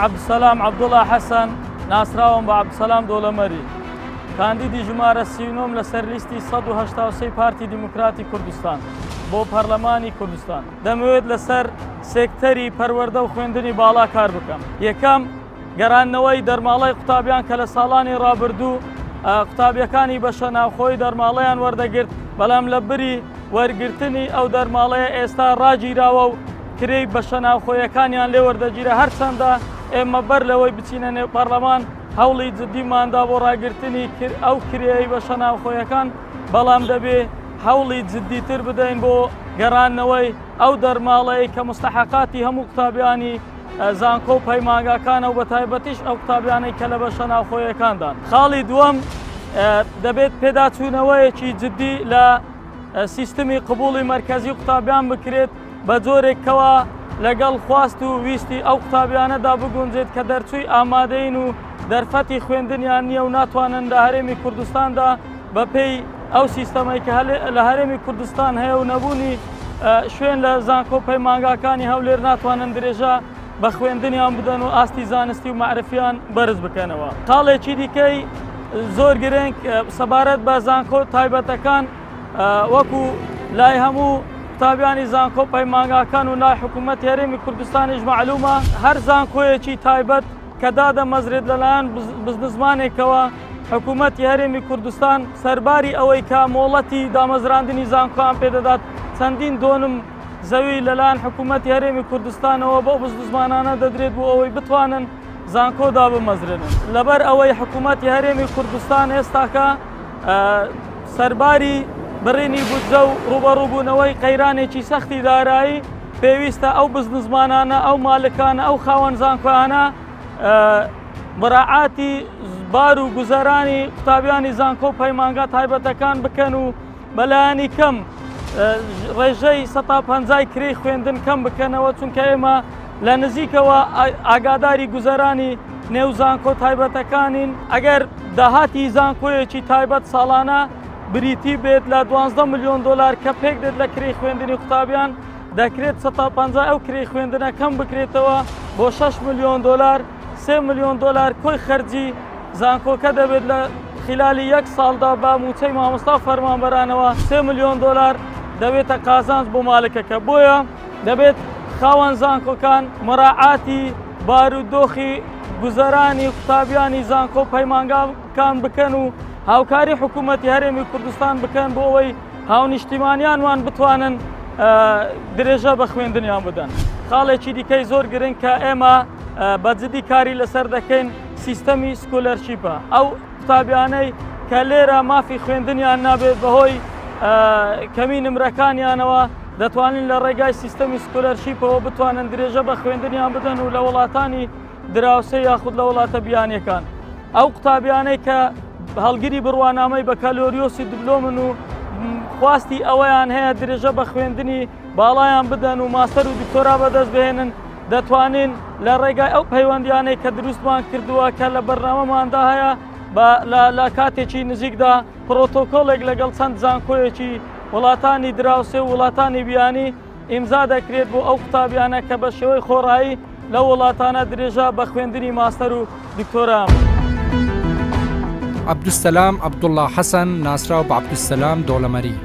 عبدسەلام عەبدوڵڵا حەسەن ناسراوم بە عەبدسەلام دۆڵەمەری کاندیدی ژمارە 39 لەسەر لیستی 183 پارتی دیموکراتی کوردستان بۆ پەرلەمانی کوردستان. دەمەوێت لەسەر سێکتەری پەروەردە و خوێندنی باڵا کار بکەم. یەکەم گەڕانەوەی دەرماڵەی قوتابیان کە لە ساڵانی ڕابردوو قوتابیەکانی بەشە ناوخۆی دەرماڵەیان وەردەگرت، بەڵام لە بری وەرگرتنی ئەو دەرماڵەیە ئێستا ڕاگیراوە و کرێی بەشە ناوخۆیەکانیان لێ وەردەگیرە. هەرچەندە ئێمە بەر لەوەی بچینە نێو پەرلەمان هەوڵی جددیماندا بۆ ڕاگرتنی ئەو کرێی بەشە ناوخۆیەکان، بەڵام دەبێ هەوڵی جددیتر بدەین بۆ گەڕانەوەی ئەو دەرماڵەیە کە مستحقاتی هەموو قوتابیانی زانکۆ و پەیمانگاکانە و بە تایبەتیش ئەو قوتابیانەی کە لە بەشە ناوخۆیەکاندان. خاڵی دووەم دەبێت پێداچوونەوەیەکی جددی لە سیستمی قبوڵی مەرکەزی قوتابیان بکرێت بە جۆرێکەوە لەگەڵ خواست و ویستی ئەو قوتابیانەدا بگونجێت کە دەرچووی ئامادەین و دەرفەتی خوێندنیان نییە و ناتوانن لە هەرێمی کوردستاندا بە پێی ئەو سیستەمەی کە لە هەرێمی کوردستان هەیە و نەبوونی شوێن لە زانکۆ پەیمانگاکانی هەولێر ناتوانن درێژە بە خوێندنیان بدەن و ئاستی زانستی و معرفیان بەرز بکەنەوە. خاڵێکی دیکەی زۆر گرنگ سەبارەت بە زانکۆ تایبەتەکان وەکو لای هەموو قوتابیانی زانکۆ پەیمانگاکان و لای حکوومەت هەرێمی کوردستانیش معلومە هەر زانکۆیەکی تایبەت کە دادەمەزرێت لەلایەن بزنسمانێکەوە حکوومەتی هەرێمی کوردستان سەرباری ئەوەی کە مۆڵەتی دامەزراندنی زانکۆیان پێدەدات چەندین دۆنم زەوی لەلایەن حکوومەتی هەرێمی کوردستانەوە بۆ بزنسمانانە دەدرێت بۆ ئەوەی بتوانن زانکۆدا بمەزرێنن. لەبەر ئەوەی حکوومەتی هەرێمی کوردستان ئێستاکە سەرباری بڕینی بودجە و ڕوبەڕووبوونەوەی قەیرانێکی سەختی دارایی پێویستە ئەو بزنسمانانە ئەو مالکانە ئەو خاوەن زانکۆیانە مراعاتی بار و گوزەرانی قوتابیانی زانکۆ پەیمانگا تایبەتەکان بکەن و بەلایانی کەم ڕێژەی 150 کرێی خوێندن کەم بکەنەوە، چونکە ئێمە لە نزیکەوە ئاگاداری گوزەرانی نێو زانکۆ تایبەتەکانین. ئەگەر داهاتی زانکۆیەکی تایبەت ساڵانە بریتی بێت لە 12 ملیۆن دلار کە پێک دێت لە کرێی خوێندنی قوتابیان، دەکرێت 150 ئەو کرێی خوێندنە کەم بکرێتەوە بۆ 6 ملیۆن دلار. 3 ملیۆن دلار کۆی خەرجی زانکۆکە دەبێت لە خلالی یەک ساڵدا بە موچەی مامۆستا فەرمانبەرانەوە 3 ملیۆن دلار دەبێتە قازانج بۆ مالکەکە. بۆیە دەبێت خاوەن زانکۆکان مراعاتی بارودۆخی گوزەرانی قوتابیانی زانکۆ پەیمانگاکان بکەن و هاوکاری حکوومەتی هەرێمی کوردستان بکەن بۆ ئەوەی هاونیشتیمانیانوان بتوانن درێژە بە خوێندنیان بدەن. خاڵێکی دیکەی زۆر گرنگ کە ئێمە بەجددی کاری لەسەر دەکەین سیستەمی سکۆلەرشیپە. ئەو قوتابیانەی کە لێرە مافی خوێندنیان نابێت بەهۆی کەمی نمرەکانیانەوە دەتوانین لە ڕێگای سیستەمی سکۆلەرشیپەوە بتوانن درێژە بە خوێندنیان بدەن و لە وڵاتانی دراوسێ یاخود لە وڵاتە بیانیەکان. ئەو قوتابیانەی کە هەڵگیری بڕوانامەی بەکالۆریۆسی دیپلۆمن و خواستی ئەوەیان هەیە درێژە بە خوێندنی باڵایان بدەن و ماستەر و دکتۆرا بەدەست بهێنن، دەتوانین لە ڕێگای ئەو پەیوەندیانەی کە دروستمان کردووە کە لە بەرنامەماندا هەیە لە کاتێکی نزیکدا پرۆتۆکۆڵێک لەگەڵ چەند زانکۆیەکی وڵاتانی دراوسێ و وڵاتانی بیانی ئیمزا دەکرێت بۆ ئەو قوتابیانە کە بە شێوەی خۆڕایی لە وڵاتانە درێژە بە خوێندنی ماستەر و دکتۆرام. عەبدوسەلام عەبدوڵڵا حەسەن ناسراو بە عەبدوسەلام دۆڵەمەری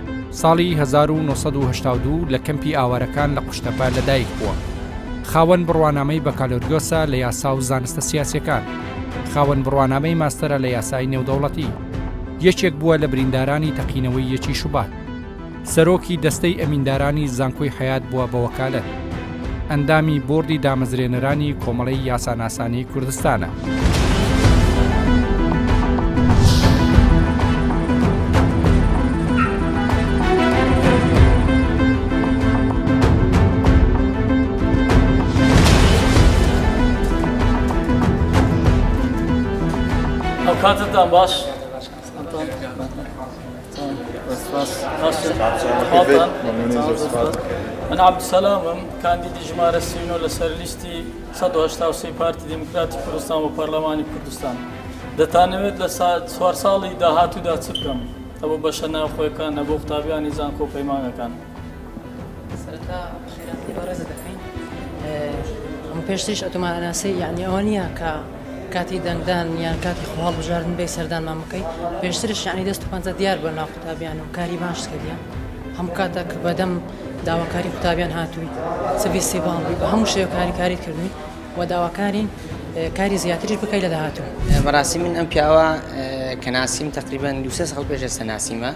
ساڵی 1982 لە کەمپی ئاوارەکان لە قوشتەپە لەدایک بووە. خاوەن بڕوانامەی بەکالۆریۆسە لە یاسا و زانستە سیاسیەکان، خاوەن بڕوانامەی ماستەرە لە یاسای نێودەوڵەتی، یەکێک بووە لە بریندارانی تەقینەوەی یەکی شوبات، سەرۆکی دەستەی ئەمیندارانی زانکۆی حەیات بووە بە وەکالەت، ئەندامی بۆردی دامەزرێنەرانی کۆمەڵەی یاساناسانی کوردستانە. کاتتان باش. من عەبدوسەلامم کاندیدی ژمارە 39 لەسەر لیستی 183 پارتی دیموکراتی کوردستان بۆ پەرلەمانی کوردستان. دەتانەوێت لە 4 ساڵی داهاتوودا چ بکەم ئەوە بەشە ناوخۆیەکان نەبوو قوتابیانی زانکۆ پەیمانگەکان. سەرەتا خێراتەی بەڕێزە دەکەین هەموو پێشتریش ئۆتۆماتەناسی یعنی ئەوە نییە کە کاتی دەنگدان یان کاتی خۆڵ بژاردن بێ سەردانمان بکەیت پێشترش یعنی 150 دیار بە ناو قوتابیان و کاری باش کردیان هەموو کاتێک بەدەم داواکاری قوتابیان هاتووی سەویس سێباڵی بە هەموو شێوە کاری کردووی و داواکارین کاری زیاتریش بکەی لە داهاتوو بەڕاستی من ئەم پیاوە کە ناسیم تقریبان 2 ساڵ پێش ئێستا ناسیمە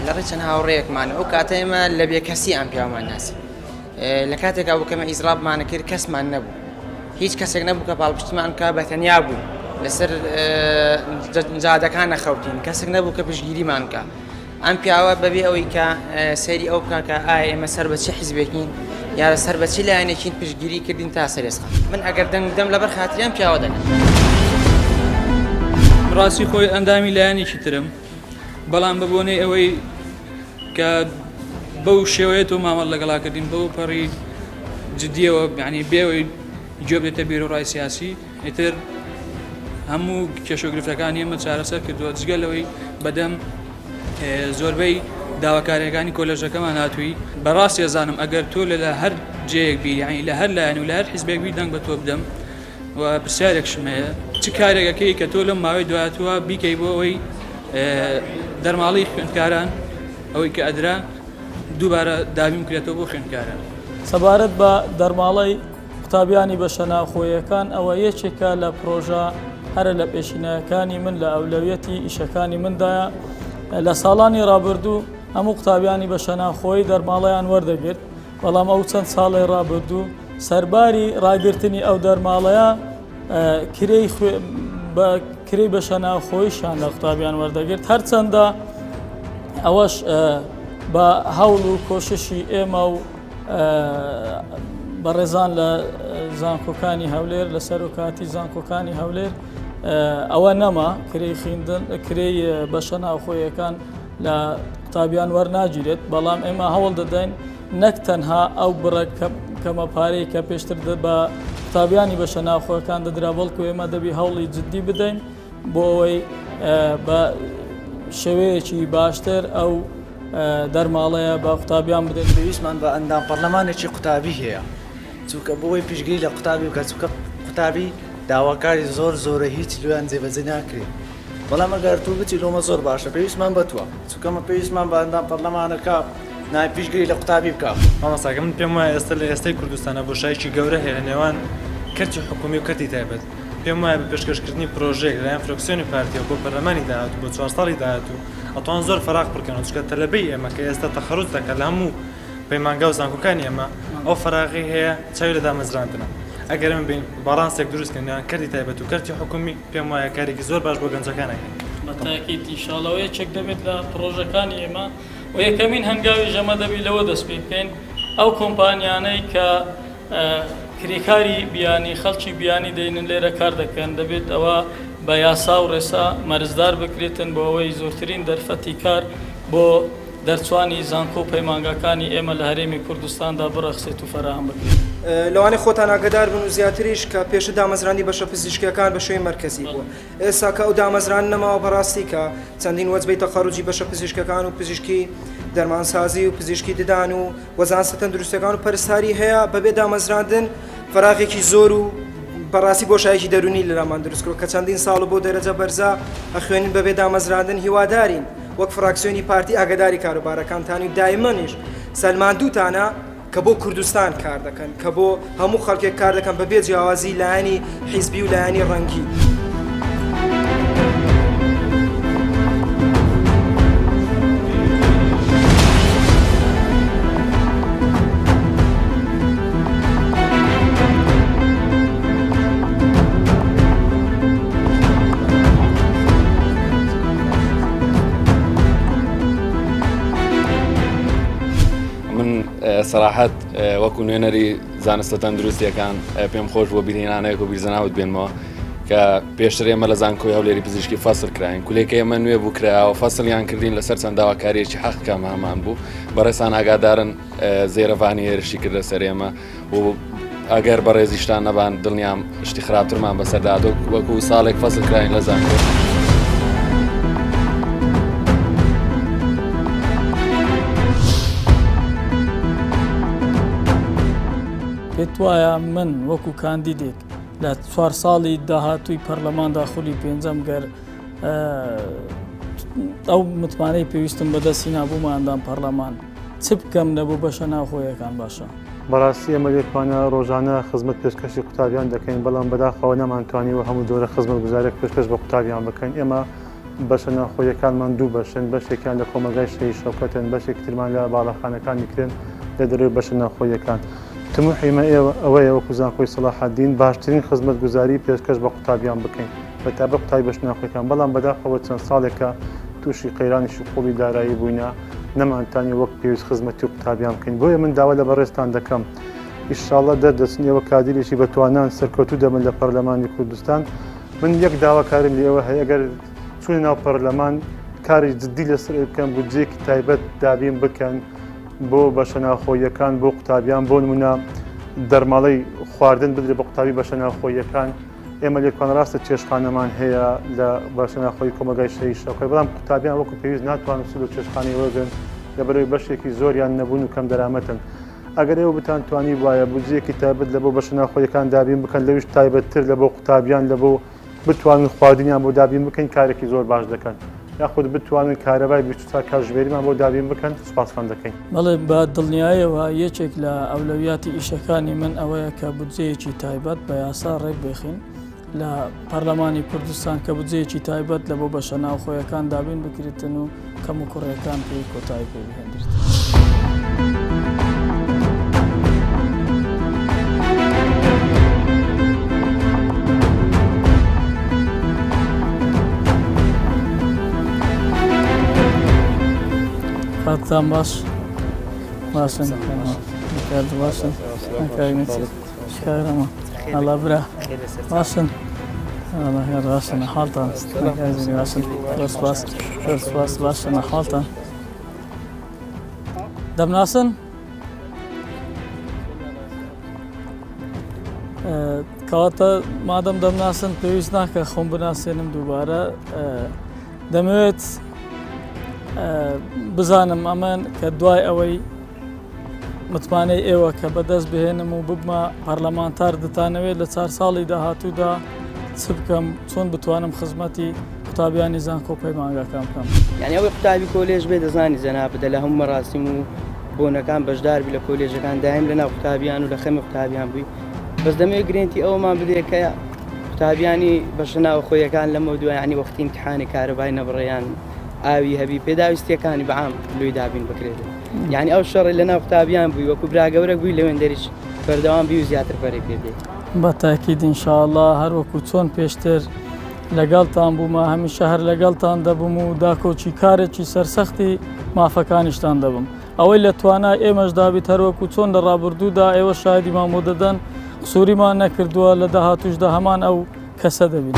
لە ڕێ چەند هاوڕێیەکمان ئەو کاتە ئێمە لە بێکەسی ئەم پیاوەمان ناسی لە کاتێکا بوو کەمە ئیزرابمانە کرد کەسمان نەبوو هیچ کەسێک نەبوو کە پاڵپشتیمان کە بەتەنیا بوو لەسەر جادەکان نەخەوتین کەسێک نەبوو کە پشتگیریمان کە ئەم پیاوە بەبێ ئەوەی کە سەیری ئەو بکە کە ئایا ئێمە سەر بە چی حیزبێکین یا سەر بە چی لایەنێکین پشتگیری کردین تا سەرێسقا من ئەگەر دەم لەبەر خاتریان پیاوە دەکەن ڕاستی خۆی ئەندامی لایەنێکی ترم بەڵام بەبوونەی ئەوەی کە بەو شێوەیە تۆ مامەڵ لەگەڵاکردین بەو پەڕی جدیەوە یعنی بێەوەی جۆ بێتە بیر و ڕای سیاسی ئیتر هەموو کێشۆگرفتەکانی ئێمە چارەسەر کردووە جگەلەوەی بەدەم زۆربەی داواکاریەکانی کۆلێژەکەمان هاتووی بەڕاستی ئەزانم ئەگەر تۆ لە هەر جەیەک بی یعنی لە هەر لایەن و لە هەر حیزبێک بی دەنگ بە تۆ بدەم و پرسیارێکشم هەیە چ کارێکەکەی کە تۆ لەم ماوەی دواتوە بیکەی بۆ ئەوەی دەرماڵی خوێندکاران ئەوەی کە ئەدرا دووبارە دابیم کرێتەوە بۆ خوێندکاران سەبارەت بە دەرماڵەی قوتابیانی بە شەناخۆیەکان ئەوە یەکێکە لە پرۆژە هەرە لە پێشینەکانی من لە ئەولەویەتی ئیشەکانی مندایە لە ساڵانی ڕابردوو هەموو قوتابیانی بە شەناخۆی دەرماڵەیان وەردەگرت بەڵام ئەو چەند ساڵی ڕابردوو سەرباری ڕاگررتنی ئەو دەرماڵەیە کرێی بە شەناخۆیشان لە قوتابیان وەردەگرت هەرچەندە ئەوەش بە هەوڵ و کۆششی ئێمە و بەڕێزان لە زانکۆکانی هەولێر لە سەر و کاتی زانکۆکانی هەولێر ئەوە نەما کرێی خوێندن کرێی بە شەناخۆیەکان لە قوتابیان وەرناگیرێت بەڵام ئێمە هەوڵ دەدەین نەک تەنها ئەو بڕە کەمەپارەی کە پێشتر بە قوتابیانی بە شەناخۆیەکان دەدرا بەڵکو ئێمە دەبی هەوڵی جددی بدەین بۆ ئەوەی بە شێوەیەکی باشتر ئەو دەرماڵەیە بە قوتابیان بدەین پێویستمان بە ئەندام پەرلەمانێکی قوتابی هەیە چونکە بۆی پشتگیری لە قوتابی بکە چونکە قوتابی داواکاری زۆرە هیچ لێیان جێبەجێ ناکرێت بەڵام ئەگەر تو بچی لۆمە زۆر باشە پێویستمان بەتوە چونکەمە پێویستمان بە ئەندام پەرلەمانەکە نای پشتگیری لە قوتابی بکە مامۆستاکە من پێم وایە ئێستا لە ئێستای کوردستانە بۆشایکی گەورە هەیە لە نێوان کەرتی حکومی و کەرتی تایبەت پێم وایە بە پێشکەشکردنی پرۆژێک لەلایەن فرۆکسیۆنی پارتیە بۆ پەرلەمانی داهاتوو بۆ 4 ساڵی داهاتوو ئەتوان زۆر فراق بکەنەوە چونکە تەلەبەی ئێمە کە ئێستا تەخەڕوج دەکات لە هەموو پەیمانگا و زانکۆکانی ئێمە ئەو فراغی هەیە چاوی لە دامەزراندنە ئەگەر من بین باڵانسێک دروستکەین نێوان کەرتی تایبەت و کەرتی حکومی پێم وایە کارێکی زۆر باش بۆ گەنجەکانەکەین بەتاکید ئینشاڵڵەوە یەکێک دەبێت لە پرۆژەکانی ئێمە و یەکەمین هەنگاوی ژەمە دەبی لەوە دەست پێ بکەین ئەو کۆمپانیانەی کە کرێکاری بیانی خەڵکی بیانی دەینن لێرە کار دەکەن دەبێت ئەوە بە یاسا و ڕێسا مەرزدار بکرێتن بۆ ئەوەی زۆرترین دەرفەتی کار بۆ دەرچوانی زانکۆ و پەیمانگەکانی ئێمە لە هەرێمی کوردستاندا بڕەخسێت و فەراهم بکرێت لەوانەیە خۆتان ئاگدار بن و زیاتریش کە پێشە دامەزرانی بەشە پزیشکیەکان بە شوێی مرکزی بووە ئێستا کە ئەو دامەزران نەماوە بەڕاستی کە چەندین وەجبەی تەخەڕوجی بەشە پزیشکەکان و پزیشکی دەرمانسازی و پزیشکی ددان و وەزانسە تەندروستەکان و پەرستاری هەیە بەبێ دامەزراندن فراغێکی زۆر و بەڕاستی بۆشایەکی دەرونی لەلامان دروستکرۆ کە چەندین ساڵ بۆ دەرەجە بەرزە ئەخوێنین بەبێ دامەزراندن هیوادارین وەک فراکسیۆنی پارتی ئاگداری کاروبارەکانتانی و دایمەنیش سەلماندووتانە کە بۆ کوردستان کار دەکەن کە بۆ هەموو خەڵکێک کار دەکەن بەبێ جیاوازی لایەنی حیزبی و لایەنی ڕەنگی سەراحەت وەکو نوێنەری زانستە تەندروستیەکان پێم خۆش بۆ بیرهێنانەیەک و بیرزەناوت بێنمەوە کە پێشتر ئێمە لە زانکۆی هەولێری پزیشکی فەسڵ کراین کولێکە ئێمە نوێ بوو کرایەوە فەسڵیان کردین لەسەر چەند داواکاریەکی حەقکەم هەمان بوو بەڕێسان ئاگادارن زێرەڤانی هێرشی کردە سەر ئێمە و ئەگەر بەڕێزیشتان نەبان دڵنیام شتی خراپترمان بەسەردادۆ وەکو ساڵێک فەسڵ کراین لە زانکۆ پێت وایە من وەکو کاندیدێک لە 4 ساڵی داهاتووی پەرلەماندا خولی پێنجەم گەر ئەو متمانەی پێویستم بەدەستی نابووماندان پەرلەمان چ بکەم لەبوو بەشە ناوخۆیەکان باشە بەڕاستی ئەمە لێکوانە ڕۆژانە خزمەت پێشکەشی قوتابیان دەکەین بەڵام بەداخەوە نەمانتوانیوە هەموو جۆرە خزمەت گوزارێک پێشکەش بە قوتابیان بکەین ئێمە بەشە ناوخۆیەکانمان دوو بەشن بەشێکیان لە کۆمەلگای شەی شەوکەتن بەشێک ترمان لە باڵەخانەکانی کرێن لە دەروی بەشە ناوخۆیەکان تموحیمە ئەوەیە وەکو زانکۆی سەلاحەدین باشترین خزمەت گوزاری پێشکەش بە قوتابیان بکەین بەتابە قوتابی بەش ناوخۆیەکان بەڵام بەداخەوە چەند ساڵێکە تووشی قەیرانی شوقوڵی دارایی بووینە نەمانتانی وەک پێویست خزمەتی و قوتابیان بکەین بۆیە من داوا لە بەڕێستان دەکەم ئیشاڵڵە دەردەچنیەوە کادیرێکی بەتوانان سەرکەوتوو دەبن لە پەرلەمانی کوردستان من یەک داواکارم لێەوە هەیە ئەگەر چوونە ناو پەرلەمان کاری جددی لەسەر بکەن بودجێکی تایبەت دابین بکەن بۆ بەشە ناوخۆیەکان بۆ قوتابیان بۆ نمونە دەرماڵەی خواردن بدرێت بە قوتابی بەشە ناوخۆیەکان ئێمە لێکوان ڕاستە چێشخانەمان هەیە لە بەشە ناوخۆی کۆمەلگای شەی شەوکەت بەڵام قوتابیان وەکو پێویست ناتوانن سود و چێشخانەی وەرگن لەبەرەوەی بەشێکی زۆریان نەبوون و کەم دەرامەتن ئەگەر ئێوە بتان توانی وایە بودجێکی تایبەت لە بۆ بەشە ناوخۆیەکان دابین بکەن لەویش تایبەتتر لە بۆ قوتابیان لە بۆ بتوانن خواردنیان بۆ دابین بکەین کارێکی زۆر باش دەکەن یاخود بتوانن کارەبای 24 کاتژمێریمان بۆ دابین بکەن سوپاسمان دەکەین بەڵێ بە دڵنیایەوە یەکێک لە ئەولەویاتی ئیشەکانی من ئەوەیە کە بودجەیەکی تایبەت بە یاسا ڕێک بخین لە پەرلەمانی کوردستان کە بودجەیەکی تایبەت لە بۆ بەشە ناوخۆیەکان دابین بکرێتن و کەم و کوڕیەکان پێی کۆتایی پێ بهێنرێت. کاتتان باش باشن باشن شکارەمە ئەڵا برا باشن باشن حاڵتان باشن سپاس باشن حاڵتان دەمناسن کەواتە مادەم دەمناسن پێویست ناکە خۆم بناسێنم دووبارە دەمەوێت بزانم ئەمەن کە دوای ئەوەی متمانەی ئێوە کە بەدەست بهێنم و ببمە پەرلەمانتار دەتانەوێت لە 4 ساڵی داهاتوودا چ بکەم چۆن بتوانم خزمەتی قوتابیانی زانکۆ پەیمانگاکان بکەم. یعنی ئەوەی قوتابی کۆلێژ بێ دەزانی زەنا بدە لە هەموو مەراسیم و بۆنەکان بەشداربی لە کۆلێژەکان دایم لەناو قوتابیان و لە خەمی قوتابیان بووی بەس دەمەوێت گرنتی ئەومان بدێت کە قوتابیانی بەشە ناوخۆیەکان لەمە دوای ینی وەختی امتحانی کارەبای نەبڕێیان ئاوی هەبی پێداویستیەکانی بەعام لۆی دابین بکرێت یعنی ئەو شەڕی لەناو قوتابیان بووی وەکو براگەورە بووی لەوێندەریش بەردەوام بی و زیاتر پەرێ پێ بدەیت. بە تاکید ئینشاءڵڵا هەروەکو چۆن پێشتر لەگەڵتان بوومە هەمیشە هەر لەگەڵتان دەبم و داکۆچی کارێکی سەرسەختی مافەکانیشتان دەبم ئەوەی لە توانای ئێمەشدا بیت هەروەکو چۆن لە ڕابردوودا ئێوە شایدیمان بۆ دەدەن قسووریمان نەکردووە لە داهاتووشدا هەمان ئەو کەسە دەبین.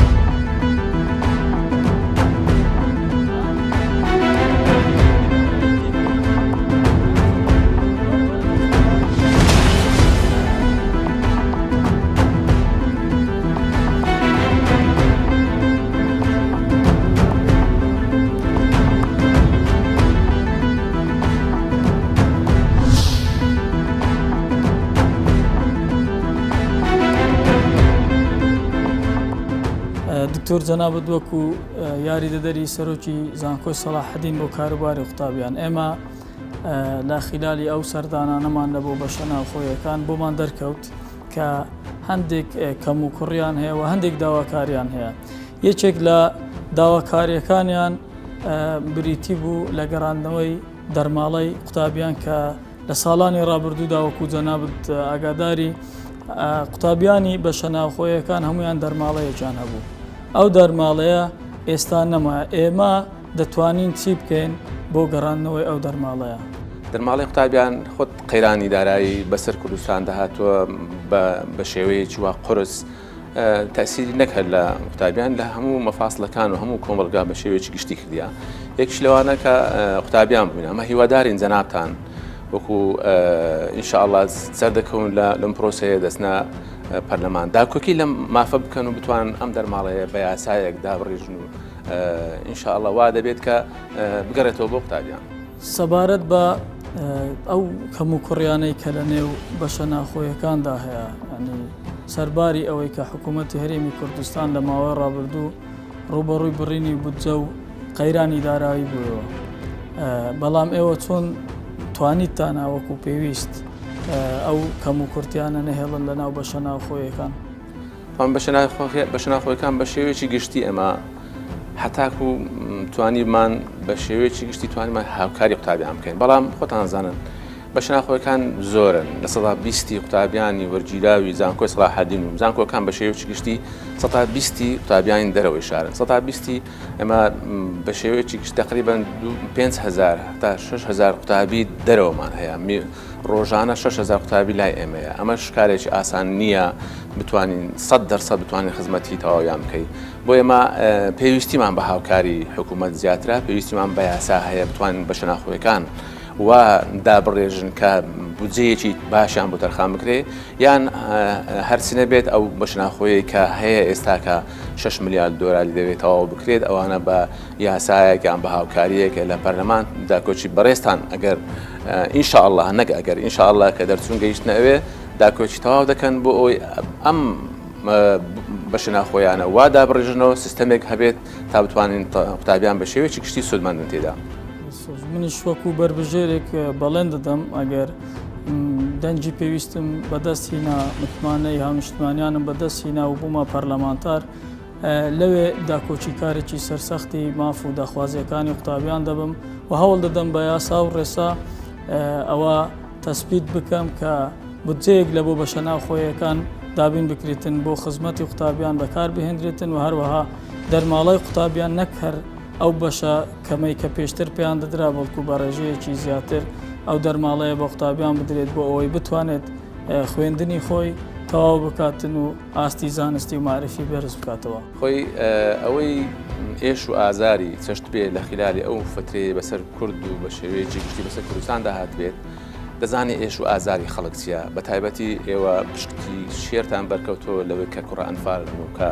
دکتۆر جەنابەت وەکو یاریدەدەری سەرۆکی زانکۆی سەلاحەدین بۆ کاروباری قوتابیان ئێمە لە خلالی ئەو سەردانانەمان لە بۆ بەشە ناوخۆیەکان بۆمان دەرکەوت کە هەندێک کەم و کوڕیان هەیە و هەندێک داواکاریان هەیە یەکێک لە داواکاریەکانیان بریتی بوو لە گەڕاندنەوەی دەرماڵەی قوتابیان کە لە ساڵانی ڕابردوودا وەکو جەنابەت ئاگاداری قوتابیانی بەشە ناوخۆیەکان هەمویان دەرماڵەیەکیان هەبوو ئەو دەرماڵەیە ئێستا نەمایە ئێمە دەتوانین چی بکەین بۆ گەڕاندنەوەی ئەو دەرماڵەیە. دەرماڵی قوتابیان خۆت قەیرانی دارایی بەسەر کوردستان داهاتووە بە شێوەیەکی وا قورس تەسیری نەکرد لە قوتابیان لە هەموو مەفاسڵەکان و هەموو کۆمەڵگا بە شێوەیەکی گشتی کردیا یەکش لەوانە کە قوتابیان بووین ئەمە هیوادارین جەنابتان وەکو ئینشاءڵڵا سەردەکەون لەم پرۆسەیە دەستنا پەرلەمان داکۆکی لەم مافە بکەن و بتوانن ئەم دەرماڵەیە بە یاسایەک دابڕێژن و ئینشاءڵڵا وا دەبێت کە بگەڕێتەوە بۆ قوتابیان. سەبارەت بە ئەو کەم و کوڕیانەی کە لە نێو بەشە ناخۆیەکاندا هەیە ینی سەرباری ئەوەی کە حکوومەتی هەرێمی کوردستان لە ماوەی ڕابردوو ڕوبەڕووی بڕینی بودجە و قەیرانی داراوی بووەوە بەڵام ئێوە چۆن توانیتتان وەکو پێویست ئەو کەم و کورتیانە نەهێڵن لە ناو بەشە ناوخۆیەکان بەشە ناخۆیەکان بە شێوەیەکی گشتی ئەمە حتاکو توانیمان بە شێوەیەکی گشتی توانیمان هاوکاری قوتابیان بکەین بەڵام خۆتان زانن بەشە ناخۆیەکان زۆرن لە سەدا 20 قوتابیانی وەرگیراوی زانکۆی سەلاحەدین و زانکۆکان بە شێوەیەکی گشتی 120 قوتابیانی دەرەوەی شارن 120 ئەمە بە شێوەیەکی گشت تقریباً 5,000 تا 6,000 قوتابی دەرەوەمان هەیە ڕۆژانە 6,000 قوتابی لای ئێمەیە ئەمە شکارێکی ئاسان نییە بتوانین 100% بتوانین خزمەتی تەواویان بکەین بۆ ئێمە پێویستیمان بە هاوکاری حکوومەت زیاترە پێویستیمان بە یاسا هەیە بتوانین بەشە ناخۆیەکان و دابڕێژن کە بودجەیەکی باشیان بۆ تەرخان بکرێ یان هەرچی نەبێت ئەو بەشە ناخۆیی کە هەیە ئێستا کە 6 ملیار دۆلاری دەوێتەوە بکرێت ئەوانە بە یاسایەکیان بە هاوکاریەکە لە پەرلەمان داکۆچی بەڕێستان ئەگەر ئینشاءالله نەک ئەگەر ئینشاءالله کە دەرچوون گەیشتنە ئەوێ داکۆچی تەواو دەکەن بۆ ئەوی ئەم بەشە ناخۆیانە وا دابڕێژنەوە سیستەمێک هەبێت تا بتوانین قوتابیان بە شێوەیەکی گشتی سودمەندن تێدا منیش وەکو بربژێرێک بەڵێن دەدەم ئەگەر دەنجی پێویستم بەدەستهینا متمانەی هاونیشتمانیانم بەدەستهینا و بوومە پەرلەمانتار لەوێ داکۆچی کارێکی سەرسەختی ماف و داخوازیەکانی قوتابیان دەبم و هەوڵ دەدەم بە یاسا و ڕێسا ئەوە تەسبیت بکەم کە بودجەیەک لە بۆ بەشە ناوخۆیەکان دابین بکرێتن بۆ خزمەتی قوتابیان بەکار بهێنرێتن و هەروەها دەرماڵەی قوتابیان نەک هەر ئەو بەشە کەمەی کە پێشتر پێیان دەدرا بەڵکو بە ڕێژەیەکی زیاتر ئەو دەرماڵەیە بە قوتابیان بدرێت بۆ ئەوەی بتوانێت خوێندنی خۆی تەواو بکاتن و ئاستی زانستی و معرفی بەرز بکاتەوە خۆی ئەوەی ئێش و ئازاری چەشت بێ لە خلالی ئەو فترێ بەسەر کورد و بە شێوەیەکی گشتی بەسەر کوردستان داهات بێت دەزانێت ئێش و ئازاری خەڵک چیە بە تایبەتی ئێوە پشتی شێرتان بەرکەوتەوە لەوەی کە کوڕئەنفال و کە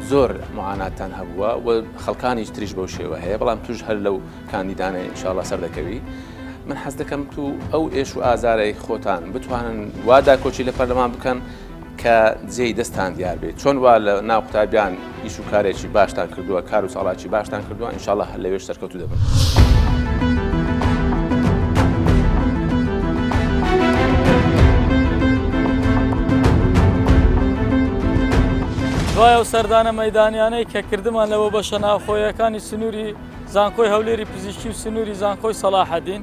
زۆر معاناتان هەبووە و خەڵکانی تریش بەو شێوە هەیە بەڵام توش هەر لەو کاندیدانە ئینشاءالله سەردەکەوی من حەز دەکەم تو ئەو ئێش و ئازارەی خۆتان بتوانن وادا کۆچی لە پەرلەمان بکەن کە جێی دەستان دیار بێت چۆن وا لە ناو قوتابیان ئیش و کارێکی باشتان کردووە کار و ساڵاتی باشتان کردووە ئینشاءالله هەر لەوێش سەرکەوتوو دەبن. دوایە و سەردانە مەیدانیانەی کە کردمان لەوە بەشە ناوخۆیەکانی سنووری زانکۆی هەولێری پزیشکی و سنووری زانکۆی سەلاحەدین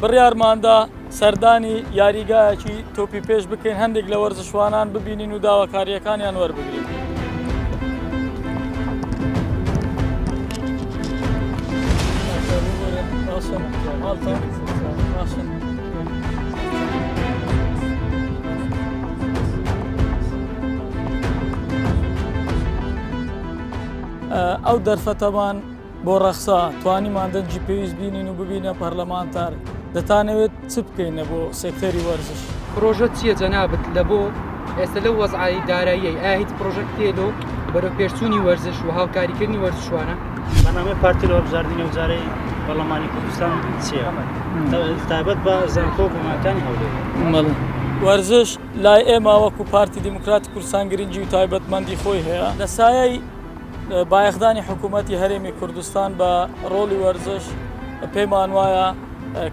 بڕیارماندا سەردانی یاریگایەکی تۆپی پێش بکەین هەندێک لە وەرزشوانان ببینین و داواکاریەکانیان وەربگرین. ئەو دەرفەتەمان بۆ ڕەخسا توانیمان دەنجی پێویست بینین و ببینە پەرلەمانتار دەتانەوێت چ بکەینە بۆ سێکتەری وەرزش پرۆژە چییە جەنابەت لە بۆ ئێستا لەو وەزعی داراییەی ئایا هیچ پرۆژەک تێدۆ بەرەو پێشچوونی وەرزش و هاوکاریکردنی وەرزشوانە بەنامەی پارتی لە وەبژاردننی وزارەی پەرلەمانی کوردستان چییە تایبەت بە زانکۆ بۆماکانی هەولێر وەرزش لای ئێمە وەکو پارتی دیموکراتی کوردستان گرنگی و تایبەتمەندی خۆی هەیە لە سایەی بایەخدانی حکوومەتی هەرێمی کوردستان بە ڕۆڵی وەرزش پێمان وایە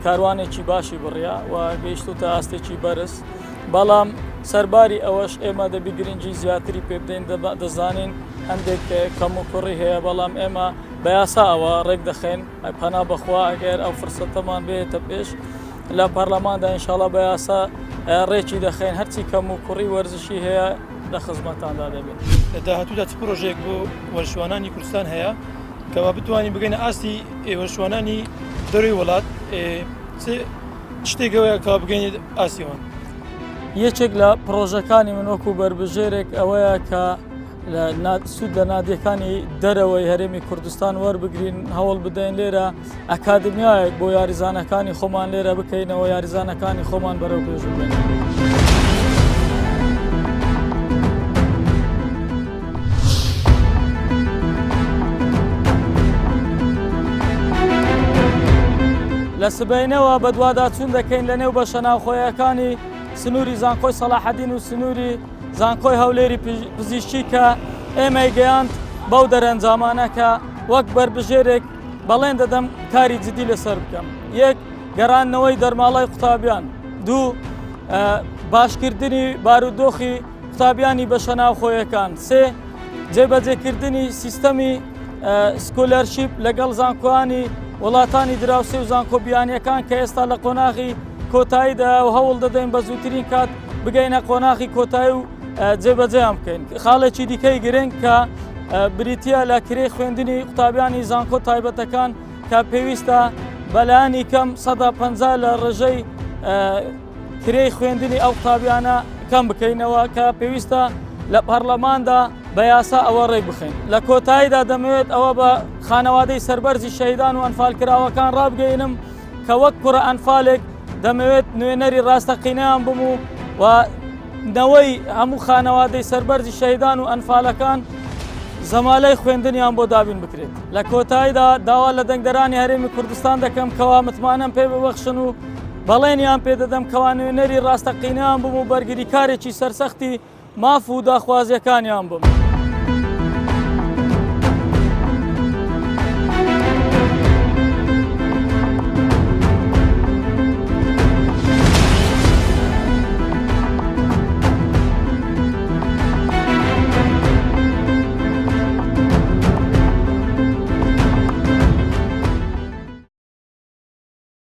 کاروانێکی باشی بڕیا و گەیشتوتە ئاستێکی بەرز بەڵام سەرباری ئەوەش ئێمە دەبی گرنگی زیاتری پێ بدەین دەزانین هەندێک کەم و کوڕی هەیە بەڵام ئێمە بە یاساوە ڕێک دەخێن پەنا بەخوا ئەگەر ئەو فرسەتەمان بێتە پێش لە پەرلەماندا ئینشاڵڵا بە یاسا ڕێکی دەخێن هەرچی کەم و کوڕی وەرزشی هەیە لە خزمەتاندا دەبێت. لە داهاتوودا چ پرۆژێک بۆ وەرزشوانانی کوردستان هەیە کەوا بتوانین بگەینە ئاستی وەرزشوانانی دەروی وڵات شتێکەوەیە کا بگەینێت ئاسیوان. یەکێک لە پرۆژەکانی من وەکو بربژێرێک ئەوەیە کە سوود لە نادیەکانی دەرەوەی هەرێمی کوردستان وەربگرین هەوڵ بدەین لێرە ئەکادمیایەک بۆ یاریزانەکانی خۆمان لێرە بکەینەوە یاریزانەکانی خۆمان بەرەو پێش بکەین. لە سبەینەوە بە دوواداچوون دەکەین لە نێو بەشە ناوخۆیەکانی سنووری زانکۆی سەلاحەدین و سنووری زانکۆی هەولێری پزیشکی کە ئێمەی گەیاند بەو دەرەنجامانە کە وەک بربژێرێک بەڵێن دەدەم کاری جدی لەسەر بکەم. یەک گەڕانەوەی دەرماڵای قوتابیان، دوو باشکردنی بارودۆخی قوتابیانی بەشە ناوخۆیەکان، سێ جێبەجێکردنی سیستەمی سکۆلەرشیپ لەگەڵ زانکۆیانی وڵاتانی دراوسێ و زانکۆبیانیەکان کە ئێستا لە قۆناغی کۆتاییدا و هەوڵ دەدەین بە زووترین کات بگەینە قۆناغی کۆتایی و جێبەجێیان بکەین. خاڵێکی دیکەی گرنگ کە بریتە لە کرێی خوێندنی قوتابیانی زانکۆ تایبەتەکان کە پێویستە بەلایانی کەم 150 لە ڕێژەی کرێی خوێندنی ئەو قوتابیانە کەم بکەینەوە کە پێویستە لە پەرلەماندا بە یاسا ئەوە ڕێک بخەین. لە کۆتاییدا دەمەوێت ئەوە بە خانەوادەی سەربەرزی شەهیدان و ئەنفالکراوەکان ڕابگەینم کە وەک کوڕە ئەنفالێک دەمەوێت نوێنەری ڕاستەقینەیان بم و نەوەی هەموو خانەوادەی سەربەرزی شەهیدان و ئەنفالەکان زەمالەی خوێندنیان بۆ دابین بکرێت. لە کۆتاییدا داوا لە دەنگدەرانی هەرێمی کوردستان دەکەم کەوا متمانەم پێ ببەخشن و بەڵێنیان پێدەدەم کەوا نوێنەری ڕاستەقینەیان بم و بەرگری کارێکی سەرسەختی ماف و داخوازیەکانیان بم.